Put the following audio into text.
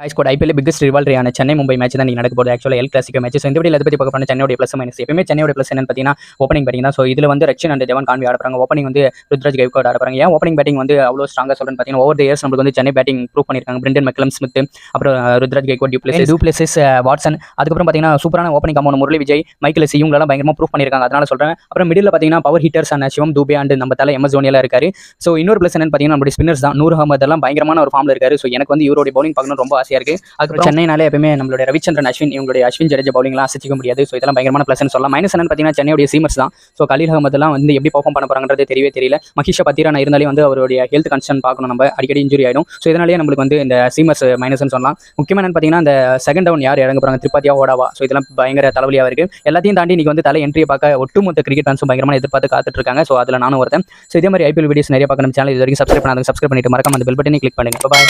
Score IPL biggest ரிவால்ரியான Chennai Mumbai match தான் நீங்கள் நடக்க போகுது. ஆக்சுவலாக எல் கிளாசிக்கோ மேட்ச். ஸோ இந்த வீடியோ எதை பற்றி பார்க்க போனால் சென்னையோட ப்ளஸ் மைனஸ். எப்பவுமே சென்னையோட ப்ளஸ் என்னன்னு பார்த்தீங்கன்னா ஓப்பனிங் பேட்டிங் தான். ஸோ இதில் வந்து ரச்சின் அண்ட் ஜவான் கான்வி ஆடுறாங்க. ஓப்பனிங் வந்து ருத்ராஜ் கைக்வாட் ஆடுறாங்க. ஏன் ஓப்பனிங் பேட்டிங் வந்து அவ்வளோ ஸ்ட்ராங்காக சொல்லுன்னு பார்த்தீங்கன்னா ஓவர் த இயர்ஸ் நம்மளுக்கு வந்து சென்னை பேட்டிங் ப்ரூவ் பண்ணியிருக்காங்க. பிரெண்டன் மெக்கலம் ஸ்மித், அப்புறம் ருத்ராஜ் கைக்வாட், டூப்ளேசிஸ், வாட்சன், அதுக்கப்புறம் பார்த்தீங்கன்னா சூப்பரான opening compound Murali Vijay, Michael சி இவங்களெல்லாம் பயங்கரமாக ப்ரூவ் பண்ணியிருக்காங்க. அதனால சொல்கிறேன். அப்புறம் மிடில் பார்த்தீங்கன்னா power hitters and Shivam Dube and நம்ம தலை எம்எஸ் தோனியெல்லாம் இருக்காரு. ஸோ இன்னொரு ப்ளஸ் என்னன்னு பார்த்தீங்கன்னா நம்மளுடைய ஸ்பின்னர்ஸ் தான். நூர் அகமது எல்லாம் பயங்கரமான ஒரு ஃபார்மில் இருக்காரு. ஸோ எனக்கு வந்து இவருடைய பவுலிங் பார்க்கணும் ரொம்ப ஆசையாக இருக்குது. அதுக்கப்புறம் சென்னைனாலே எப்பவுமே நம்மளுடைய ரவிச்சந்திரன் அஸ்வின், இவங்களுடைய அஸ்வின் ஜடேஜா பவுலிங்லாம் அசைச்சிக்க முடியாது. ஸோ இதெல்லாம் பயங்கரமான ப்ளஸ்ன்னு சொல்லலாம். மைனஸ் என்னன்னு பார்த்தீங்கன்னா சென்னையுடைய சீமர்ஸ் தான். ஸோ கலீல் அகமதுலாம் வந்து எப்படி பர்ஃபார்ம் பண்ண போறாங்கன்றது தெரியல. மகிஷா பத்திரானா இருந்தாலே வந்து அவருடைய ஹெல்த் கன்சர்ன் பார்க்கணும். நம்ம அடிக்கடி இன்ஜுரி ஆயிடும். ஸோ இதனாலேயே நம்மளுக்கு வந்து இந்த சீமர்ஸ் மைனஸ்ன்னு சொல்லலாம். முக்கியமாக என்னன்னு பார்த்தீங்கன்னா இந்த செகண்ட் டவுன் யார் இறங்க போறாங்க, திரிபாத்தியா ஓடாவா. ஸோ இதெல்லாம் பயங்கர தலைவலியாக இருக்கு. எல்லாத்தையும் தாண்டி இன்னைக்கு வந்து தலை என்ட்ரியை பார்க்க ஒட்டுமொத்த கிரிக்கெட் ஃபேன்ஸும் பயங்கரமாக எதிர்பார்த்து காத்துட்டு இருக்காங்க. ஸோ அதில் நானும் ஒருத்தன். ஸோ இதே மாதிரி ஐபிஎல் வீடியோஸ் நிறைய பார்க்க நம்ம சேனல் இது வரைக்கும் சப்ஸ்கிரைப் பண்ணிட்டு மறக்காம அந்த பெல் பட்டனை கிளிக் பண்ணுங்க. பாய்.